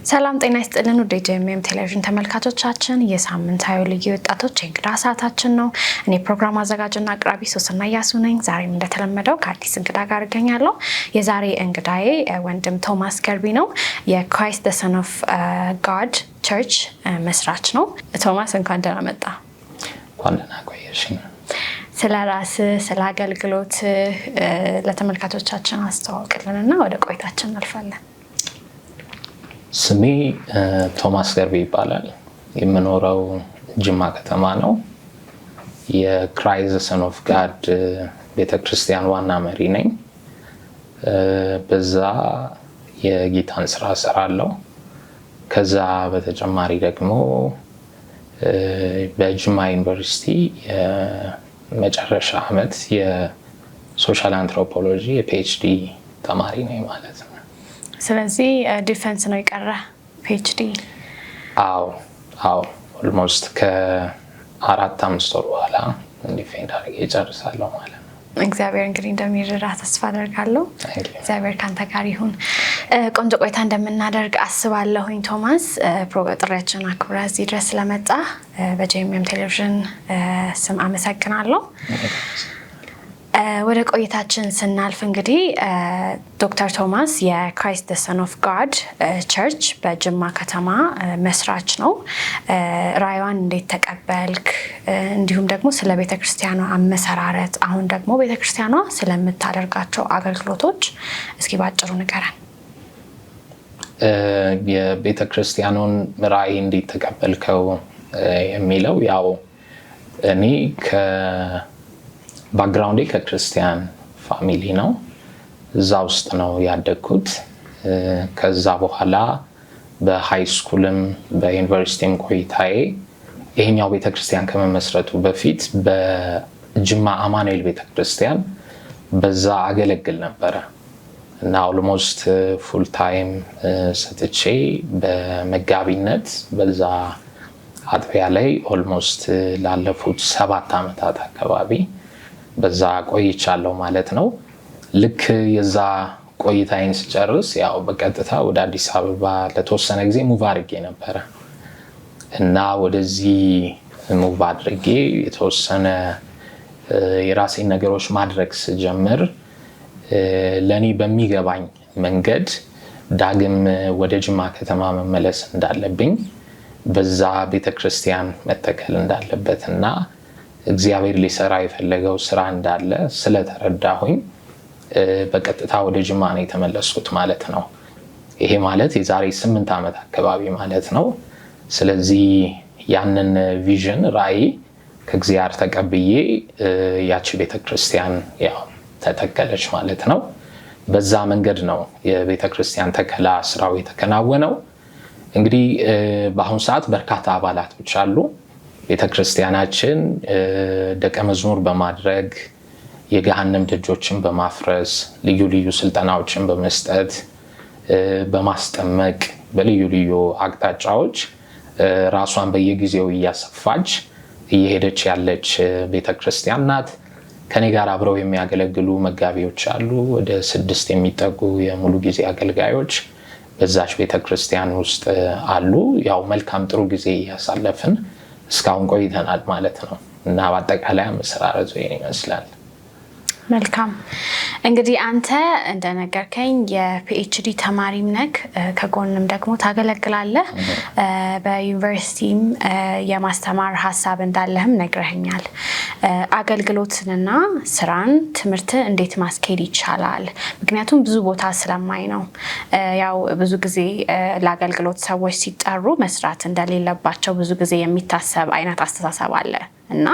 ሰላም ጤና ይስጥልን ወደ ጄኤምኤም ቴሌቪዥን ተመልካቾቻችን የሳምንታዊ ልዩ ወጣቶች እንግዳ ሰዓታችን ነው። እኔ ፕሮግራም አዘጋጅና አቅራቢ ሶስና ያሱ ነኝ። ዛሬም እንደተለመደው ከአዲስ እንግዳ ጋር እገኛለሁ። የዛሬ እንግዳዬ ወንድም ቶማስ ገርቢ ነው። የክራይስት ዘ ሰን ኦፍ ጋድ ቸርች መስራች ነው። ቶማስ እንኳን ደህና መጣ። እንኳን ደህና ቆየሽ። ስለ ራስህ ስለ አገልግሎት ለተመልካቾቻችን አስተዋውቅልንና ወደ ቆይታችን እናልፋለን። ስሜ ቶማስ ገርቢ ይባላል። የምኖረው ጅማ ከተማ ነው። የክራይስት ዘ ሰን ኦፍ ጋድ ቤተክርስቲያን ዋና መሪ ነኝ። በዛ የጌታን ስራ እሰራለሁ። ከዛ በተጨማሪ ደግሞ በጅማ ዩኒቨርሲቲ የመጨረሻ ዓመት የሶሻል አንትሮፖሎጂ የፒኤችዲ ተማሪ ነኝ ማለት ነው። ስለዚህ ዲፌንስ ነው የቀረ ፒኤችዲ? አዎ ኦልሞስት ከ4-5 ወር በኋላ ዲፌንድ አድርጌ እጨርሳለሁ ማለት ነው። እግዚአብሔር እንግዲህ እንደሚረዳ ተስፋ አደርጋለሁ። እግዚአብሔር ካንተ ጋር ይሁን። ቆንጆ ቆይታ እንደምናደርግ አስባለሁኝ። ቶማስ ጥሪያችንን አክብረህ እዚህ ድረስ ስለመጣ በጄኤምኤም ቴሌቪዥን ስም አመሰግናለሁ። ወደ ቆይታችን ስናልፍ እንግዲህ ዶክተር ቶማስ የክራይስት ዘ ሰን ኦፍ ጋድ ቸርች በጅማ ከተማ መስራች ነው። ራዕይዋን እንዴት ተቀበልክ? እንዲሁም ደግሞ ስለ ቤተክርስቲያኗ አመሰራረት፣ አሁን ደግሞ ቤተክርስቲያኗ ስለምታደርጋቸው አገልግሎቶች እስኪ ባጭሩ ንገረን። የቤተክርስቲያኑን ራዕይ እንዴት ተቀበልከው የሚለው ያው እኔ ባክግራውንዴ ከክርስቲያን ፋሚሊ ነው። እዛ ውስጥ ነው ያደግኩት። ከዛ በኋላ በሃይ ስኩልም በዩኒቨርሲቲም ቆይታዬ ይሄኛው ቤተክርስቲያን ከመመስረቱ በፊት በጅማ አማኑኤል ቤተክርስቲያን በዛ አገለግል ነበረ እና ኦልሞስት ፉል ታይም ሰጥቼ በመጋቢነት በዛ አጥቢያ ላይ ኦልሞስት ላለፉት 7 ዓመታት አካባቢ በዛ ቆይቻለሁ ማለት ነው። ልክ የዛ ቆይታዬን ስጨርስ ያው በቀጥታ ወደ አዲስ አበባ ለተወሰነ ጊዜ ሙቭ አድርጌ ነበረ እና ወደዚህ ሙቭ አድርጌ የተወሰነ የራሴን ነገሮች ማድረግ ስጀምር ለኔ በሚገባኝ መንገድ ዳግም ወደ ጅማ ከተማ መመለስ እንዳለብኝ፣ በዛ ቤተክርስቲያን መተከል እንዳለበት እና እግዚአብሔር ሊሰራ የፈለገው ስራ እንዳለ ስለተረዳሁኝ በቀጥታ ወደ ጅማ ነው የተመለስኩት ማለት ነው። ይሄ ማለት የዛሬ 8 ዓመት አካባቢ ማለት ነው። ስለዚህ ያንን ቪዥን ራዕይ ከእግዚአብሔር ተቀብዬ ያቺ ቤተክርስቲያን ያው ተተከለች ማለት ነው። በዛ መንገድ ነው የቤተክርስቲያን ተከላ ስራው የተከናወነው። እንግዲህ በአሁኑ ሰዓት በርካታ አባላቶች አሉ። ቤተክርስቲያናችን ደቀ መዝሙር በማድረግ የገሃነም ደጆችን በማፍረስ ልዩ ልዩ ስልጠናዎችን በመስጠት በማስጠመቅ በልዩ ልዩ አቅጣጫዎች ራሷን በየጊዜው እያሰፋች እየሄደች ያለች ቤተክርስቲያን ናት። ከኔ ጋር አብረው የሚያገለግሉ መጋቢዎች አሉ። ወደ 6 የሚጠጉ የሙሉ ጊዜ አገልጋዮች በዛች ቤተክርስቲያን ውስጥ አሉ። ያው መልካም ጥሩ ጊዜ እያሳለፍን እስካሁን ቆይተናል ማለት ነው እና በአጠቃላይ አመሰራረቱ ይሄን ይመስላል። መልካም። እንግዲህ አንተ እንደነገርከኝ የፒኤችዲ ተማሪም ነህ፣ ከጎንም ደግሞ ታገለግላለህ። በዩኒቨርሲቲም የማስተማር ሀሳብ እንዳለህም ነግረኸኛል። አገልግሎትንና ስራን ትምህርት እንዴት ማስኬድ ይቻላል? ምክንያቱም ብዙ ቦታ ስለማይ ነው። ያው ብዙ ጊዜ ለአገልግሎት ሰዎች ሲጠሩ መስራት እንደሌለባቸው ብዙ ጊዜ የሚታሰብ አይነት አስተሳሰብ አለ እና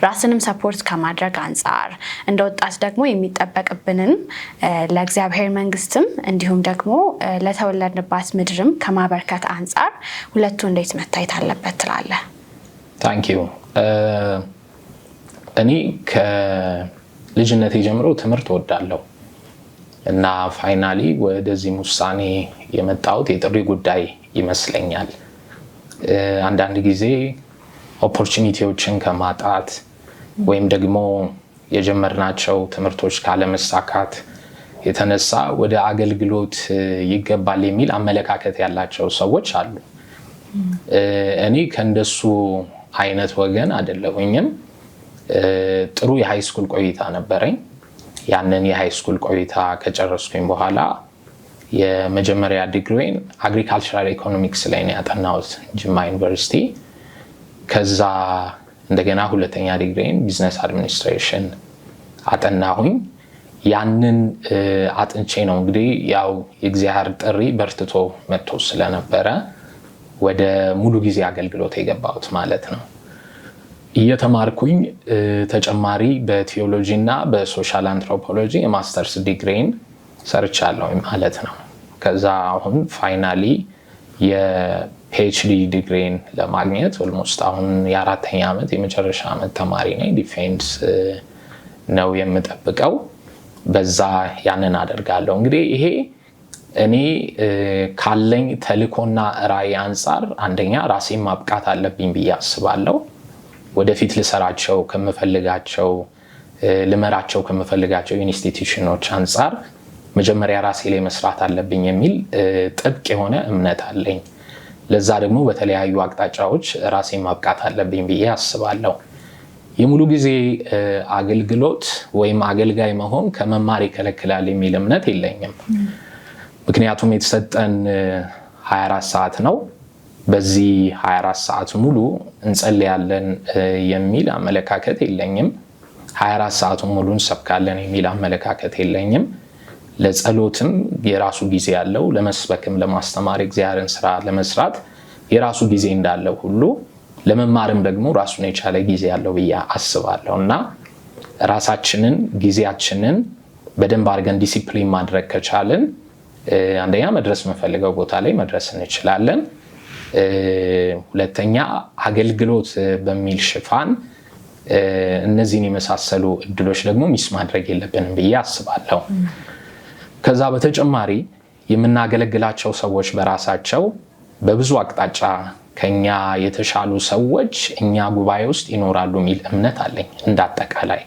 ራስንም ሰፖርት ከማድረግ አንጻር እንደ ወጣት ደግሞ የሚጠበቅብንን ለእግዚአብሔር መንግስትም እንዲሁም ደግሞ ለተወለድንባት ምድርም ከማበርከት አንጻር ሁለቱ እንዴት መታየት አለበት ትላለህ? ታንክ ዩ። እኔ ከልጅነቴ ጀምሮ ትምህርት ወዳለሁ እና ፋይናሊ ወደዚህ ውሳኔ የመጣሁት የጥሪ ጉዳይ ይመስለኛል። አንዳንድ ጊዜ ኦፖርቹኒቲዎችን ከማጣት ወይም ደግሞ የጀመርናቸው ትምህርቶች ካለመሳካት የተነሳ ወደ አገልግሎት ይገባል የሚል አመለካከት ያላቸው ሰዎች አሉ። እኔ ከእንደሱ አይነት ወገን አይደለሁኝም። ጥሩ የሃይ ስኩል ቆይታ ነበረኝ። ያንን የሃይ ስኩል ቆይታ ከጨረስኩኝ በኋላ የመጀመሪያ ዲግሪን አግሪካልቸራል ኢኮኖሚክስ ላይ ነው ያጠናሁት ጅማ ዩኒቨርሲቲ። ከዛ እንደገና ሁለተኛ ዲግሪን ቢዝነስ አድሚኒስትሬሽን አጠናሁኝ። ያንን አጥንቼ ነው እንግዲህ ያው የእግዚአብሔር ጥሪ በርትቶ መጥቶ ስለነበረ ወደ ሙሉ ጊዜ አገልግሎት የገባሁት ማለት ነው። እየተማርኩኝ ተጨማሪ በቲዮሎጂ እና በሶሻል አንትሮፖሎጂ የማስተርስ ዲግሪን ሰርቻለሁ ማለት ነው። ከዛ አሁን ፋይናሊ የፒኤችዲ ዲግሪን ለማግኘት ኦልሞስት አሁን የአራተኛ ዓመት የመጨረሻ ዓመት ተማሪ ነኝ። ዲፌንስ ነው የምጠብቀው። በዛ ያንን አደርጋለሁ። እንግዲህ ይሄ እኔ ካለኝ ተልእኮና ራዕይ አንጻር አንደኛ ራሴን ማብቃት አለብኝ ብዬ አስባለሁ። ወደፊት ልሰራቸው ከምፈልጋቸው ልመራቸው ከምፈልጋቸው ኢንስቲትዩሽኖች አንጻር መጀመሪያ ራሴ ላይ መስራት አለብኝ የሚል ጥብቅ የሆነ እምነት አለኝ። ለዛ ደግሞ በተለያዩ አቅጣጫዎች ራሴን ማብቃት አለብኝ ብዬ አስባለሁ። የሙሉ ጊዜ አገልግሎት ወይም አገልጋይ መሆን ከመማር ይከለክላል የሚል እምነት የለኝም። ምክንያቱም የተሰጠን 24 ሰዓት ነው። በዚህ 24 ሰዓት ሙሉ እንጸልያለን የሚል አመለካከት የለኝም። 24 ሰዓቱን ሙሉ እንሰብካለን የሚል አመለካከት የለኝም። ለጸሎትም የራሱ ጊዜ ያለው፣ ለመስበክም ለማስተማር እግዚአብሔርን ስራ ለመስራት የራሱ ጊዜ እንዳለው ሁሉ ለመማርም ደግሞ ራሱን የቻለ ጊዜ ያለው ብዬ አስባለሁ እና ራሳችንን ጊዜያችንን በደንብ አድርገን ዲሲፕሊን ማድረግ ከቻልን አንደኛ መድረስ የምንፈልገው ቦታ ላይ መድረስ እንችላለን። ሁለተኛ አገልግሎት በሚል ሽፋን እነዚህን የመሳሰሉ እድሎች ደግሞ ሚስ ማድረግ የለብንም ብዬ አስባለሁ። ከዛ በተጨማሪ የምናገለግላቸው ሰዎች በራሳቸው በብዙ አቅጣጫ ከኛ የተሻሉ ሰዎች እኛ ጉባኤ ውስጥ ይኖራሉ የሚል እምነት አለኝ እንዳጠቃላይ።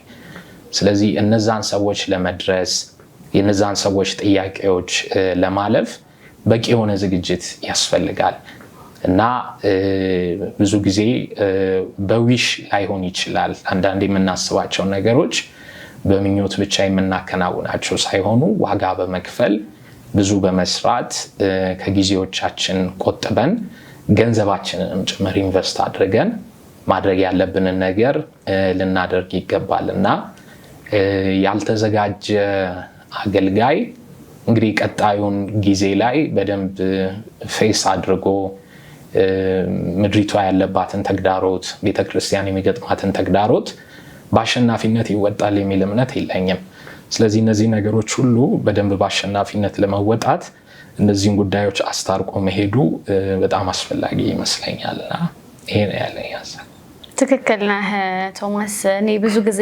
ስለዚህ እነዛን ሰዎች ለመድረስ የነዛን ሰዎች ጥያቄዎች ለማለፍ በቂ የሆነ ዝግጅት ያስፈልጋል እና ብዙ ጊዜ በዊሽ ላይሆን ይችላል። አንዳንድ የምናስባቸው ነገሮች በምኞት ብቻ የምናከናውናቸው ሳይሆኑ ዋጋ በመክፈል ብዙ በመስራት ከጊዜዎቻችን ቆጥበን ገንዘባችንንም ጭምር ኢንቨስት አድርገን ማድረግ ያለብንን ነገር ልናደርግ ይገባል እና ያልተዘጋጀ አገልጋይ እንግዲህ ቀጣዩን ጊዜ ላይ በደንብ ፌስ አድርጎ ምድሪቷ ያለባትን ተግዳሮት፣ ቤተክርስቲያን የሚገጥማትን ተግዳሮት በአሸናፊነት ይወጣል የሚል እምነት የለኝም። ስለዚህ እነዚህ ነገሮች ሁሉ በደንብ በአሸናፊነት ለመወጣት እነዚህን ጉዳዮች አስታርቆ መሄዱ በጣም አስፈላጊ ይመስለኛልና ይሄ ነው ያለኝ ሀሳብ። ትክክል ነህ ቶማስ። እኔ ብዙ ጊዜ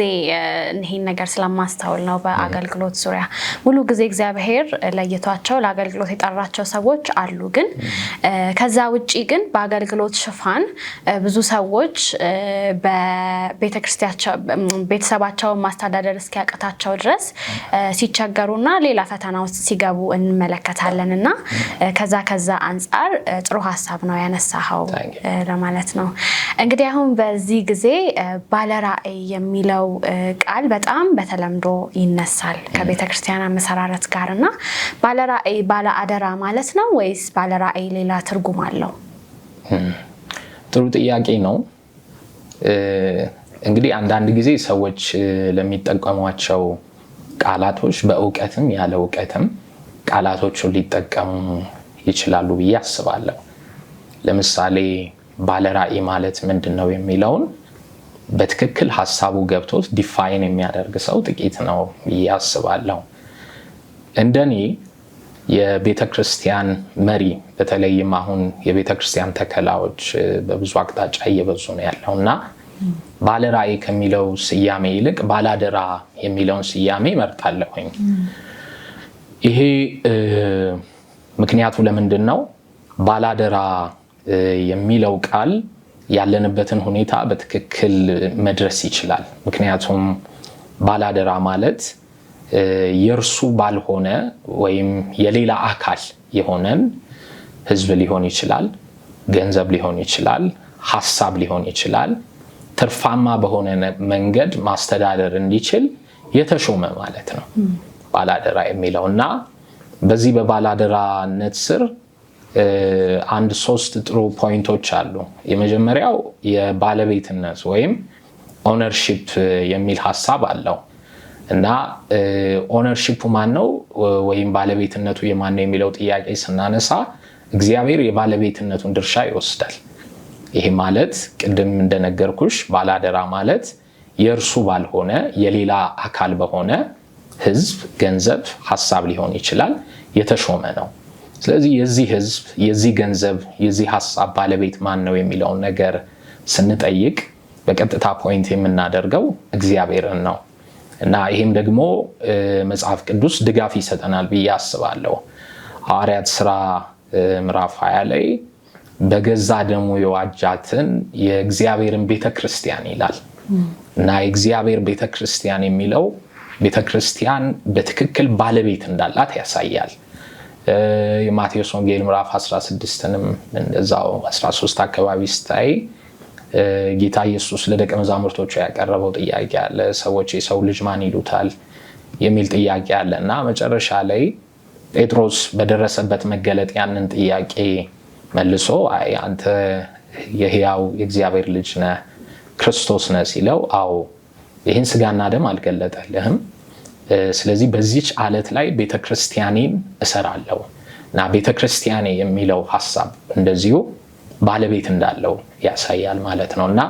ይሄን ነገር ስለማስተውል ነው በአገልግሎት ዙሪያ ሙሉ ጊዜ እግዚአብሔር ለይቷቸው ለአገልግሎት የጠራቸው ሰዎች አሉ። ግን ከዛ ውጪ ግን በአገልግሎት ሽፋን ብዙ ሰዎች ቤተሰባቸውን ማስተዳደር እስኪያቅታቸው ድረስ ሲቸገሩና ሌላ ፈተና ውስጥ ሲገቡ እንመለከታለን እና ከዛ አንጻር ጥሩ ሀሳብ ነው ያነሳኸው ለማለት ነው። እንግዲህ አሁን በዚህ ጊዜ ባለራዕይ የሚለው ቃል በጣም በተለምዶ ይነሳል ከቤተክርስቲያን አመሰራረት ጋርና ባለራዕይ ባለአደራ ማለት ነው ወይስ ባለራዕይ ሌላ ትርጉም አለው? ጥሩ ጥያቄ ነው። እንግዲህ አንዳንድ ጊዜ ሰዎች ለሚጠቀሟቸው ቃላቶች በእውቀትም ያለ እውቀትም ቃላቶቹን ሊጠቀሙ ይችላሉ ብዬ አስባለሁ። ለምሳሌ ባለራዕይ ማለት ምንድነው የሚለውን በትክክል ሐሳቡ ገብቶት ዲፋይን የሚያደርግ ሰው ጥቂት ነው ብዬ አስባለሁ። እንደኔ የቤተክርስቲያን መሪ በተለይም አሁን የቤተክርስቲያን ተከላዎች በብዙ አቅጣጫ እየበዙ ነው ያለውና ባለራዕይ ከሚለው ስያሜ ይልቅ ባላደራ የሚለውን ስያሜ እመርጣለሁኝ። ይሄ ምክንያቱ ለምንድነው? ባላደራ የሚለው ቃል ያለንበትን ሁኔታ በትክክል መድረስ ይችላል። ምክንያቱም ባላደራ ማለት የእርሱ ባልሆነ ወይም የሌላ አካል የሆነን ህዝብ ሊሆን ይችላል፣ ገንዘብ ሊሆን ይችላል፣ ሐሳብ ሊሆን ይችላል፣ ትርፋማ በሆነ መንገድ ማስተዳደር እንዲችል የተሾመ ማለት ነው ባላደራ የሚለውና በዚህ በባላደራነት ስር አንድ 3 ጥሩ ፖይንቶች አሉ። የመጀመሪያው የባለቤትነት ወይም ኦነርሺፕ የሚል ሐሳብ አለው እና ኦነርሺፑ ማን ነው ወይም ባለቤትነቱ የማን ነው የሚለው ጥያቄ ስናነሳ እግዚአብሔር የባለቤትነቱን ድርሻ ይወስዳል። ይሄ ማለት ቅድም እንደነገርኩሽ ባላደራ ማለት የእርሱ ባልሆነ የሌላ አካል በሆነ ህዝብ፣ ገንዘብ፣ ሐሳብ ሊሆን ይችላል የተሾመ ነው። ስለዚህ የዚህ ህዝብ፣ የዚህ ገንዘብ፣ የዚህ ሐሳብ ባለቤት ማን ነው የሚለውን ነገር ስንጠይቅ በቀጥታ ፖይንት የምናደርገው እግዚአብሔርን ነው እና ይህም ደግሞ መጽሐፍ ቅዱስ ድጋፍ ይሰጠናል ብዬ አስባለሁ። ሐዋርያት ሥራ ምዕራፍ 20 ላይ በገዛ ደሙ የዋጃትን የእግዚአብሔርን ቤተክርስቲያን ይላል እና የእግዚአብሔር ቤተክርስቲያን የሚለው ቤተክርስቲያን በትክክል ባለቤት እንዳላት ያሳያል። የማቴዎስ ወንጌል ምዕራፍ 16ንም እንደዛው 13 አካባቢ ስታይ ጌታ ኢየሱስ ለደቀ መዛሙርቶቹ ያቀረበው ጥያቄ አለ። ሰዎች የሰው ልጅ ማን ይሉታል የሚል ጥያቄ አለ እና መጨረሻ ላይ ጴጥሮስ በደረሰበት መገለጥ ያንን ጥያቄ መልሶ አይ አንተ የሕያው የእግዚአብሔር ልጅ ነህ ክርስቶስ ነህ ሲለው አዎ ይህን ስጋና ደም አልገለጠልህም፣ ስለዚህ በዚች አለት ላይ ቤተክርስቲያኔን እሰራለሁ እና ቤተክርስቲያኔ የሚለው ሐሳብ እንደዚሁ ባለቤት እንዳለው ያሳያል ማለት ነው እና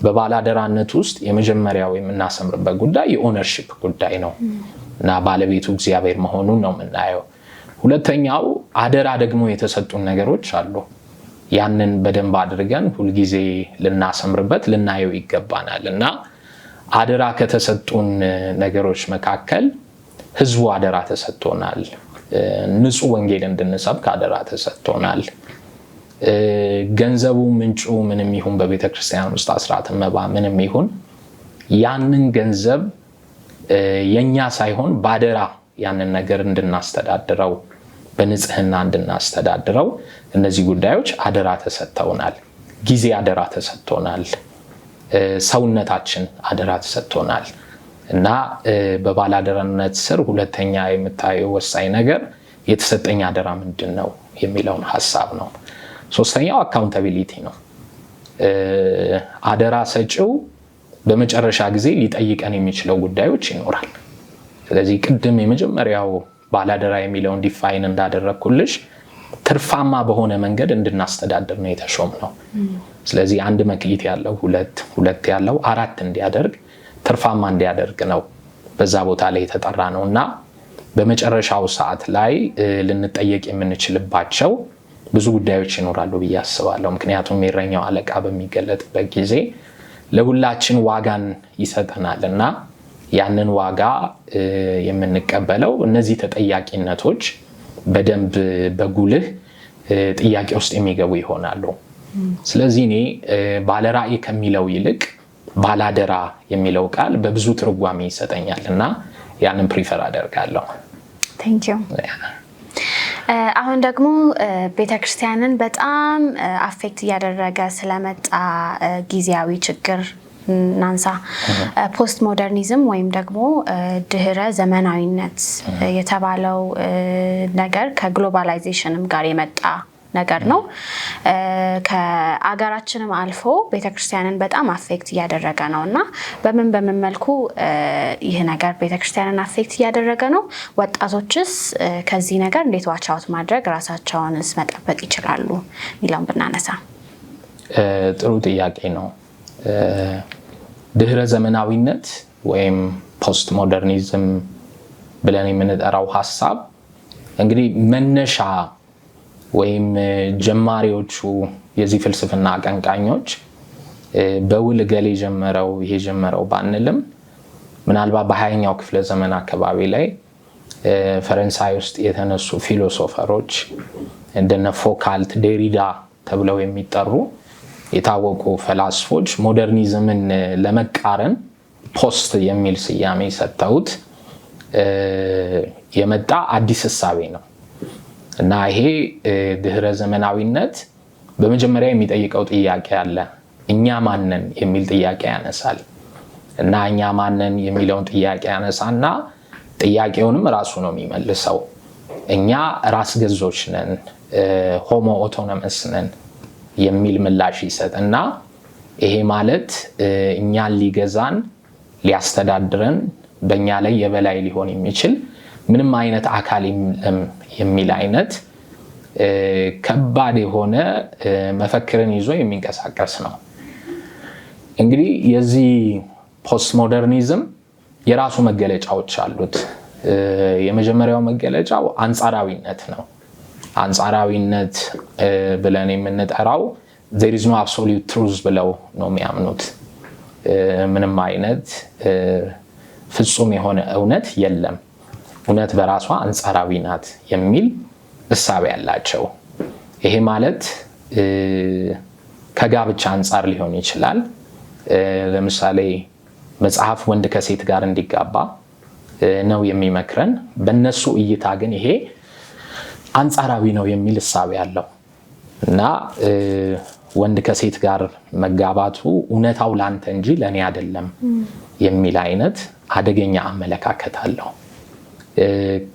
በባላደራነት ውስጥ የመጀመሪያው የምናሰምርበት ጉዳይ የኦነርሺፕ ጉዳይ ነው እና ባለቤቱ እግዚአብሔር መሆኑን ነው የምናየው። ሁለተኛው አደራ ደግሞ የተሰጡን ነገሮች አሉ። ያንን በደንብ አድርገን ሁልጊዜ ልናሰምርበት ልናየው ይገባናል እና አደራ ከተሰጡን ነገሮች መካከል ህዝቡ አደራ ተሰጥቶናል። ንጹህ ወንጌል እንድንሰብክ አደራ ተሰጥቶናል። ገንዘቡ ምንጩ ምንም ይሁን በቤተክርስቲያን ውስጥ አስራት መባ ምንም ይሁን ያንን ገንዘብ የኛ ሳይሆን ባደራ ያንን ነገር እንድናስተዳድረው በንጽህና እንድናስተዳድረው እነዚህ ጉዳዮች አደራ ተሰጥተውናል። ጊዜ አደራ ተሰጥቶናል። ሰውነታችን አደራ ተሰጥቶናል እና በባላደራነት ስር ሁለተኛ የምታየው ወሳኝ ነገር የተሰጠኝ አደራ ምንድን ነው የሚለውን ሐሳብ ነው። ሶስተኛው አካውንታቢሊቲ ነው። አደራ ሰጪው በመጨረሻ ጊዜ ሊጠይቀን የሚችለው ጉዳዮች ይኖራል። ስለዚህ ቅድም የመጀመሪያው ባላደራ የሚለውን ዲፋይን እንዳደረግኩልሽ ትርፋማ በሆነ መንገድ እንድናስተዳድር ነው የተሾም ነው። ስለዚህ አንድ መክሊት ያለው ሁለት ያለው 4 እንዲያደርግ ትርፋማ እንዲያደርግ ነው በዛ ቦታ ላይ የተጠራ ነው እና በመጨረሻው ሰዓት ላይ ልንጠየቅ የምንችልባቸው ብዙ ጉዳዮች ይኖራሉ ብዬ አስባለሁ። ምክንያቱም የእረኛው አለቃ በሚገለጥበት ጊዜ ለሁላችን ዋጋን ይሰጠናል እና ያንን ዋጋ የምንቀበለው እነዚህ ተጠያቂነቶች በደንብ በጉልህ ጥያቄ ውስጥ የሚገቡ ይሆናሉ። ስለዚህ እኔ ባለራዕይ ከሚለው ይልቅ ባላደራ የሚለው ቃል በብዙ ትርጓሜ ይሰጠኛል እና ያንን ፕሪፈር አደርጋለሁ። ቴንክ ዩ። አሁን ደግሞ ቤተክርስቲያንን በጣም አፌክት እያደረገ ስለመጣ ጊዜያዊ ችግር ናንሳ። ፖስት ሞደርኒዝም ወይም ደግሞ ድህረ ዘመናዊነት የተባለው ነገር ከግሎባላይዜሽንም ጋር የመጣ ነገር ነው። ከአገራችንም አልፎ ቤተክርስቲያንን በጣም አፌክት እያደረገ ነው እና በምን መልኩ ይህ ነገር ቤተክርስቲያንን አፌክት እያደረገ ነው? ወጣቶችስ ከዚህ ነገር እንዴት ዋች አውት ማድረግ ራሳቸውንስ መጠበቅ ይችላሉ ሚለውን ብናነሳ። ጥሩ ጥያቄ ነው። ድህረ ዘመናዊነት ወይም ፖስት ሞደርኒዝም ብለን የምንጠራው ሐሳብ እንግዲህ መነሻ ወይም ጀማሪዎቹ የዚህ ፍልስፍና አቀንቃኞች በውል ገሌ ጀመረው ባንልም ምናልባት በ20ኛው ክፍለ ዘመን አካባቢ ላይ ፈረንሳይ ውስጥ የተነሱ ፊሎሶፈሮች እንደነ ፎካልት፣ ዴሪዳ ተብለው የሚጠሩ የታወቁ ፈላስፎች ሞደርኒዝምን ለመቃረን ፖስት የሚል ስያሜ ሰጥተውት የመጣ አዲስ እሳቤ ነው እና ይሄ ድህረ ዘመናዊነት በመጀመሪያ የሚጠይቀው ጥያቄ አለ። እኛ ማንን የሚል ጥያቄ ያነሳል እና እኛ ማንን የሚለውን ጥያቄ ያነሳና ጥያቄውንም ራሱ ነው የሚመልሰው። እኛ ራስ ገዞች ነን፣ ሆሞ ኦቶኖመስ ነን የሚል ምላሽ ይሰጥና ይሄ ማለት እኛን ሊገዛን ሊያስተዳድረን በእኛ ላይ የበላይ ሊሆን የሚችል ምንም አይነት አካል የለም የሚል አይነት ከባድ የሆነ መፈክርን ይዞ የሚንቀሳቀስ ነው። እንግዲህ የዚህ ፖስት ሞደርኒዝም የራሱ መገለጫዎች አሉት። የመጀመሪያው መገለጫው አንጻራዊነት ነው። አንጻራዊነት ብለን የምንጠራው there is no absolute truth ብለው ነው የሚያምኑት። ምንም አይነት ፍጹም የሆነ እውነት የለም፣ እውነት በራሷ አንጻራዊ ናት የሚል እሳቤ ያላቸው። ይሄ ማለት ከጋብቻ አንጻር ሊሆን ይችላል። ለምሳሌ መጽሐፍ ወንድ ከሴት ጋር እንዲጋባ ነው የሚመክረን። በእነሱ እይታ ግን ይሄ አንጻራዊ ነው የሚል እሳቤ ያለው እና ወንድ ከሴት ጋር መጋባቱ እውነታው ላንተ እንጂ ለኔ አይደለም የሚል አይነት አደገኛ አመለካከት አለው።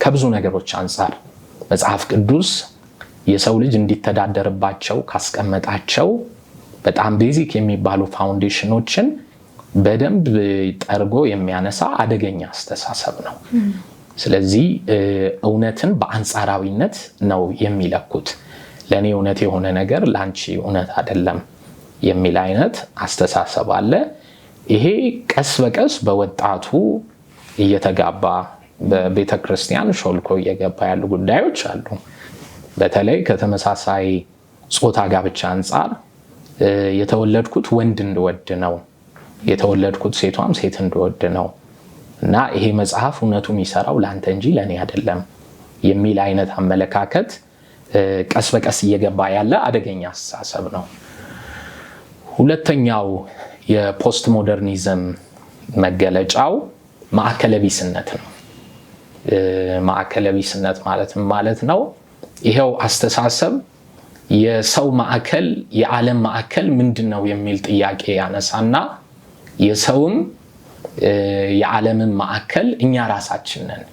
ከብዙ ነገሮች አንጻር መጽሐፍ ቅዱስ የሰው ልጅ እንዲተዳደርባቸው ካስቀመጣቸው በጣም ቤዚክ የሚባሉ ፋውንዴሽኖችን በደንብ ጠርጎ የሚያነሳ አደገኛ አስተሳሰብ ነው። ስለዚህ እውነትን በአንጻራዊነት ነው የሚለኩት። ለኔ እውነት የሆነ ነገር ላንቺ እውነት አይደለም የሚል አይነት አስተሳሰብ አለ። ይሄ ቀስ በቀስ በወጣቱ እየተጋባ በቤተክርስቲያን ሾልኮ እየገባ ያሉ ጉዳዮች አሉ። በተለይ ከተመሳሳይ ጾታ ጋብቻ አንጻር የተወለድኩት ወንድ እንድወድ ነው፣ የተወለድኩት ሴቷም ሴት እንድወድ ነው እና ይሄ መጽሐፍ እውነቱ የሚሰራው ላንተ እንጂ ለኔ አይደለም የሚል አይነት አመለካከት ቀስ በቀስ እየገባ ያለ አደገኛ አስተሳሰብ ነው። ሁለተኛው የፖስት ሞደርኒዝም መገለጫው ማዕከለቢስነት ነው። ማዕከለቢስነት ማለት ነው ይሄው አስተሳሰብ የሰው ማዕከል የዓለም ማዕከል ምንድነው የሚል ጥያቄ ያነሳና የሰውም የዓለምን ማዕከል እኛ ራሳችን ነን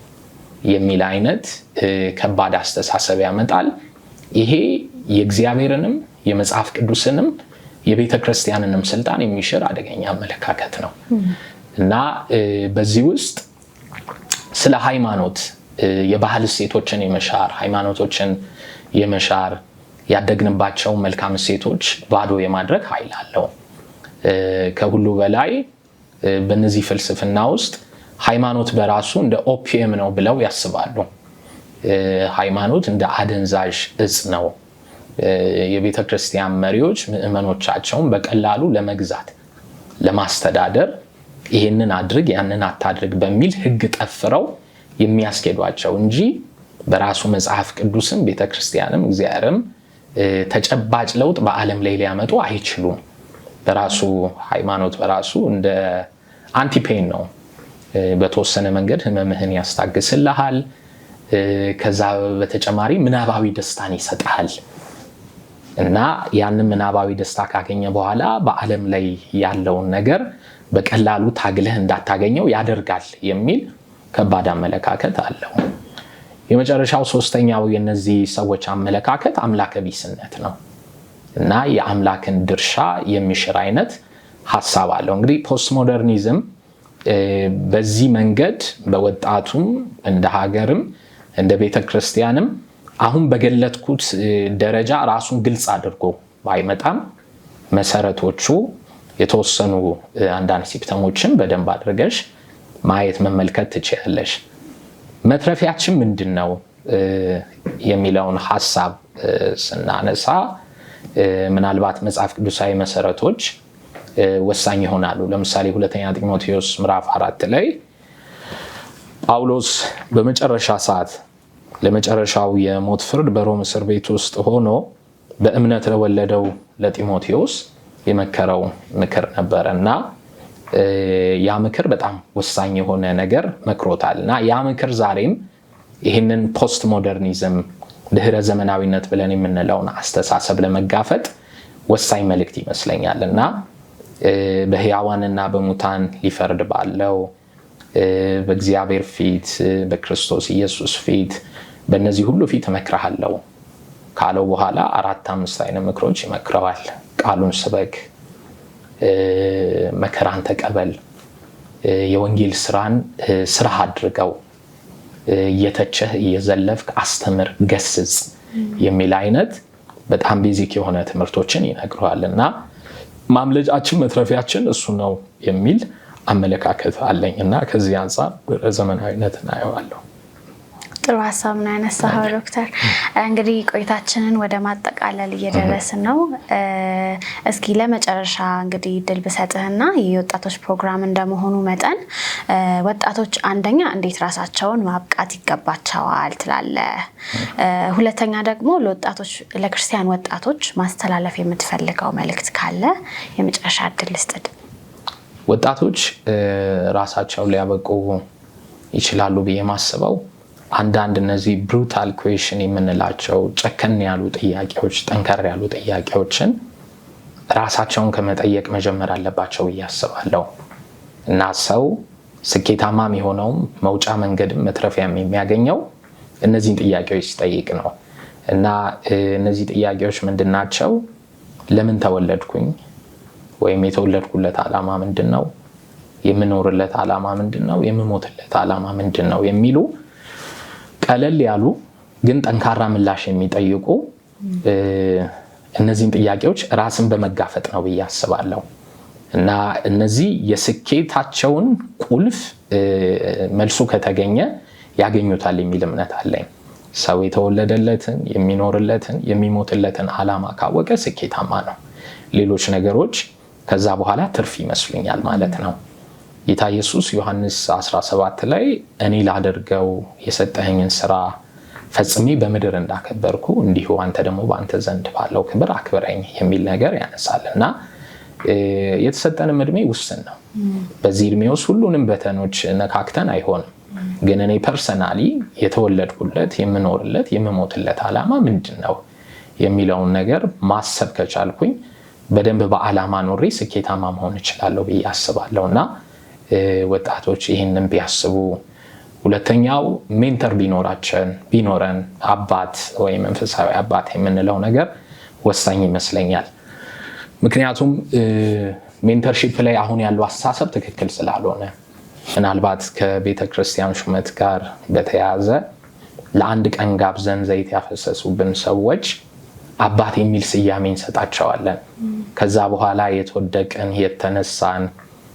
የሚል አይነት ከባድ አስተሳሰብ ያመጣል። ይሄ የእግዚአብሔርንም የመጽሐፍ ቅዱስንም የቤተ ክርስቲያንንም ስልጣን የሚሽር አደገኛ አመለካከት ነው እና በዚህ ውስጥ ስለ ሃይማኖት የባህል እሴቶችን የመሻር ሃይማኖቶችን የመሻር ያደግንባቸው መልካም እሴቶች ባዶ የማድረግ ኃይል አለው። ከሁሉ በላይ በእነዚህ ፍልስፍና ውስጥ ሃይማኖት በራሱ እንደ ኦፒየም ነው ብለው ያስባሉ። ሃይማኖት እንደ አደንዛዥ እጽ ነው። የቤተ ክርስቲያን መሪዎች ምዕመኖቻቸውን በቀላሉ ለመግዛት ለማስተዳደር ይሄንን አድርግ ያንን አታድርግ በሚል ህግ ጠፍረው የሚያስኬዷቸው እንጂ በራሱ መጽሐፍ ቅዱስም ቤተ ክርስቲያንም እግዚአብሔርም ተጨባጭ ለውጥ በዓለም ላይ ሊያመጡ አይችሉም። በራሱ ሃይማኖት በራሱ እንደ አንቲፔን ነው። በተወሰነ መንገድ ህመምህን ያስታግስልሃል። ከዛ በተጨማሪ ምናባዊ ደስታን ይሰጣል እና ያንን ምናባዊ ደስታ ካገኘ በኋላ በዓለም ላይ ያለውን ነገር በቀላሉ ታግለህ እንዳታገኘው ያደርጋል የሚል ከባድ አመለካከት አለው። የመጨረሻው ሶስተኛው የነዚህ ሰዎች አመለካከት አምላከ ቢስነት ነው እና የአምላክን ድርሻ የሚሽር አይነት ሐሳብ አለው። እንግዲህ ፖስት ሞደርኒዝም በዚህ መንገድ በወጣቱም እንደ ሀገርም እንደ ቤተክርስቲያንም አሁን በገለጥኩት ደረጃ ራሱን ግልጽ አድርጎ ባይመጣም መሰረቶቹ የተወሰኑ አንዳንድ ሲምፕተሞችን በደንብ አድርገሽ ማየት መመልከት ትችያለሽ። መትረፊያችን ምንድነው የሚለውን ሐሳብ ስናነሳ ምናልባት መጽሐፍ ቅዱሳዊ መሰረቶች ወሳኝ ይሆናሉ። ለምሳሌ ሁለተኛ ጢሞቴዎስ ምዕራፍ 4 ላይ ጳውሎስ በመጨረሻ ሰዓት ለመጨረሻው የሞት ፍርድ በሮም እስር ቤት ውስጥ ሆኖ በእምነት ለወለደው ለጢሞቴዎስ የመከረው ምክር ነበርና ያ ምክር በጣም ወሳኝ የሆነ ነገር መክሮታል እና ያ ምክር ዛሬም ይህንን ፖስት ሞደርኒዝም ድህረ ዘመናዊነት ብለን የምንለውን አስተሳሰብ ለመጋፈጥ ወሳኝ መልእክት ይመስለኛል እና በሕያዋንና በሙታን ሊፈርድ ባለው በእግዚአብሔር ፊት በክርስቶስ ኢየሱስ ፊት በእነዚህ ሁሉ ፊት እመክርሃለሁ ካለው በኋላ 4-5 አይነት ምክሮች ይመክረዋል። ቃሉን ስበክ፣ መከራን ተቀበል፣ የወንጌል ስራን ስራህ አድርገው፣ እየተቸህ እየዘለፍክ አስተምር፣ ገስጽ የሚል አይነት በጣም ቤዚክ የሆነ ትምህርቶችን ይነግረዋል እና ማምለጫችን መትረፊያችን እሱ ነው የሚል አመለካከት አለኝ እና ከዚህ አንፃር ዘመናዊነት እናየዋለሁ። ጥሩ ሀሳብ ነው ያነሳኸው ዶክተር። እንግዲህ ቆይታችንን ወደ ማጠቃለል እየደረስን ነው። እስኪ ለመጨረሻ እንግዲህ ድል ብሰጥህና የወጣቶች ፕሮግራም እንደመሆኑ መጠን ወጣቶች አንደኛ እንዴት ራሳቸውን ማብቃት ይገባቸዋል ትላለህ? ሁለተኛ ደግሞ ለወጣቶች ለክርስቲያን ወጣቶች ማስተላለፍ የምትፈልገው መልእክት ካለ የመጨረሻ ድል ልስጥህ። ወጣቶች ራሳቸውን ሊያበቁ ይችላሉ ብዬ ማስበው አንዳንድ እነዚህ ብሩታል ኩዌሽን የምንላቸው ጨከን ያሉ ጥያቄዎች፣ ጠንከር ያሉ ጥያቄዎችን ራሳቸውን ከመጠየቅ መጀመር አለባቸው ብዬ አስባለሁ እና ሰው ስኬታማ የሚሆነውም መውጫ መንገድም መትረፊያም የሚያገኘው እነዚህን ጥያቄዎች ሲጠይቅ ነው እና እነዚህ ጥያቄዎች ምንድናቸው? ለምን ተወለድኩኝ? ወይም የተወለድኩለት ዓላማ ምንድነው? የምኖርለት ዓላማ ምንድነው? የምሞትለት ዓላማ ምንድነው? የሚሉ ቀለል ያሉ ግን ጠንካራ ምላሽ የሚጠይቁ እነዚህን ጥያቄዎች ራስን በመጋፈጥ ነው ብዬ አስባለሁ እና እነዚህ የስኬታቸውን ቁልፍ መልሱ ከተገኘ ያገኙታል የሚል እምነት አለኝ። ሰው የተወለደለትን የሚኖርለትን የሚሞትለትን ዓላማ ካወቀ ስኬታማ ነው። ሌሎች ነገሮች ከዛ በኋላ ትርፍ ይመስሉኛል ማለት ነው። ጌታ ኢየሱስ ዮሐንስ 17 ላይ እኔ ላደርገው የሰጠኸኝን ስራ ፈጽሜ በምድር እንዳከበርኩ እንዲሁ አንተ ደግሞ በአንተ ዘንድ ባለው ክብር አክብረኝ የሚል ነገር ያነሳል እና የተሰጠንም እድሜ ውስን ነው። በዚህ እድሜ ውስጥ ሁሉንም በተኖች ነካክተን አይሆንም። ግን እኔ ፐርሰናሊ የተወለድኩለት የምኖርለት የምሞትለት ዓላማ ምንድን ነው የሚለውን ነገር ማሰብ ከቻልኩኝ በደንብ በዓላማ ኖሬ ስኬታማ መሆን እችላለሁ ብዬ አስባለሁ እና ወጣቶች ይህንን ቢያስቡ። ሁለተኛው ሜንተር ቢኖረን አባት ወይ መንፈሳዊ አባት የምንለው ነገር ወሳኝ ይመስለኛል። ምክንያቱም ሜንተርሺፕ ላይ አሁን ያለው አስተሳሰብ ትክክል ስላልሆነ ምናልባት ከቤተ ክርስቲያን ሹመት ጋር በተያያዘ ለአንድ ቀን ጋብዘን ዘይት ያፈሰሱብን ሰዎች አባት የሚል ስያሜ እንሰጣቸዋለን። ከዛ በኋላ የተወደቅን የተነሳን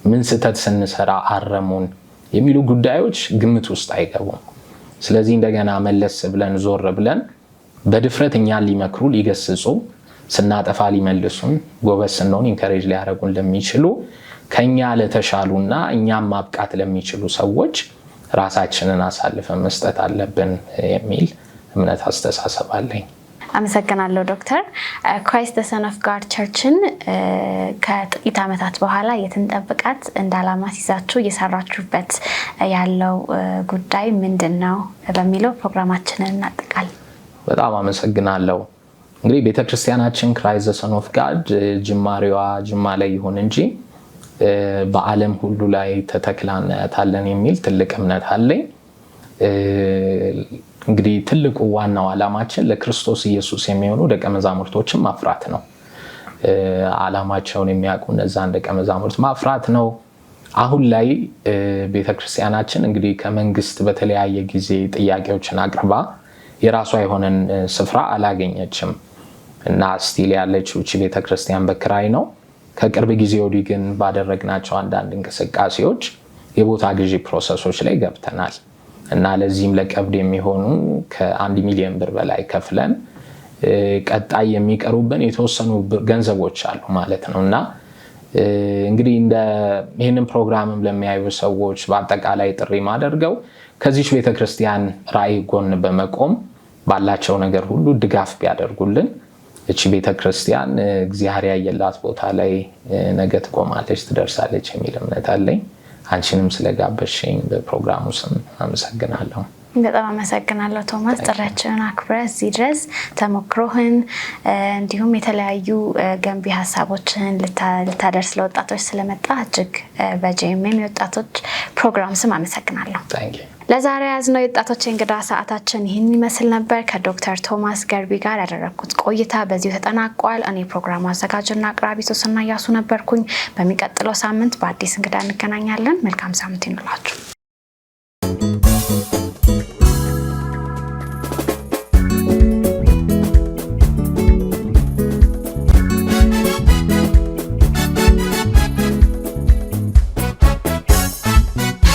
ምን ስህተት ስንሰራ አረሙን የሚሉ ጉዳዮች ግምት ውስጥ አይገቡም። ስለዚህ እንደገና መለስ ብለን ዞር ብለን በድፍረት እኛን ሊመክሩ ሊገስጹ፣ ስናጠፋ ሊመልሱን፣ ጎበዝ ስንሆን ኢንከሬጅ ሊያደርጉን ለሚችሉ ከኛ ለተሻሉና እኛም ማብቃት ለሚችሉ ሰዎች ራሳችንን አሳልፈን መስጠት አለብን የሚል እምነት አስተሳሰብ አለኝ። አመሰግናለሁ ዶክተር። ክራይስት ዘ ሰን ኦፍ ጋድ ቸርችን ከጥቂት ዓመታት በኋላ የትንጠብቃት እንደ ዓላማ ይዛችሁ እየሰራችሁበት ያለው ጉዳይ ምንድነው በሚለው ፕሮግራማችንን እናጠቃል። በጣም አመሰግናለሁ። እንግዲህ ቤተክርስቲያናችን ክራይስት ዘ ሰን ኦፍ ጋድ ጅማሬዋ ጅማ ላይ ይሁን እንጂ በዓለም ሁሉ ላይ ተተክላ እናያታለን የሚል ትልቅ እምነት አለኝ። እንግዲህ ትልቁ ዋናው ዓላማችን ለክርስቶስ ኢየሱስ የሚሆኑ ደቀ መዛሙርቶችን ማፍራት ነው። ዓላማቸውን የሚያውቁ እነዛን ደቀ መዛሙርት ማፍራት ነው። አሁን ላይ ቤተክርስቲያናችን እንግዲህ ከመንግስት በተለያየ ጊዜ ጥያቄዎችን አቅርባ የራሷ የሆነን ስፍራ አላገኘችም እና ስቲል ያለችው እቺ ቤተክርስቲያን በክራይ ነው። ከቅርብ ጊዜ ወዲህ ግን ባደረግናቸው አንዳንድ እንቅስቃሴዎች የቦታ ግዢ ፕሮሰሶች ላይ ገብተናል እና ለዚህም ለቀብድ የሚሆኑ ከ1 ሚሊዮን ብር በላይ ከፍለን ቀጣይ የሚቀሩብን የተወሰኑ ገንዘቦች አሉ ማለት ነው እና እንግዲህ ይህንን ፕሮግራምም ለሚያዩ ሰዎች በአጠቃላይ ጥሪ ማደርገው ከዚች ቤተክርስቲያን ራዕይ ጎን በመቆም ባላቸው ነገር ሁሉ ድጋፍ ቢያደርጉልን እቺ ቤተክርስቲያን እግዚአብሔር ያየላት ቦታ ላይ ነገ ትቆማለች ትደርሳለች የሚል እምነት አለኝ። አንቺንም ስለጋበዝሽኝ በፕሮግራሙ ስም አመሰግናለሁ። በጣም አመሰግናለሁ ቶማስ፣ ጥሪያችንን አክብረህ እዚህ ድረስ ተሞክሮህን እንዲሁም የተለያዩ ገንቢ ሀሳቦችን ልታደርስ ለወጣቶች ስለመጣ እጅግ በጄኤምኤም የወጣቶች ፕሮግራም ስም አመሰግናለሁ። ለዛሬ ያዝነው የወጣቶች እንግዳ ሰዓታችን ይህን ይመስል ነበር። ከዶክተር ቶማስ ገርቢ ጋር ያደረኩት ቆይታ በዚሁ ተጠናቋል። እኔ ፕሮግራሙ አዘጋጅና አቅራቢ ሶስና ያሱ ነበርኩኝ። በሚቀጥለው ሳምንት በአዲስ እንግዳ እንገናኛለን። መልካም ሳምንት ይሁንላችሁ።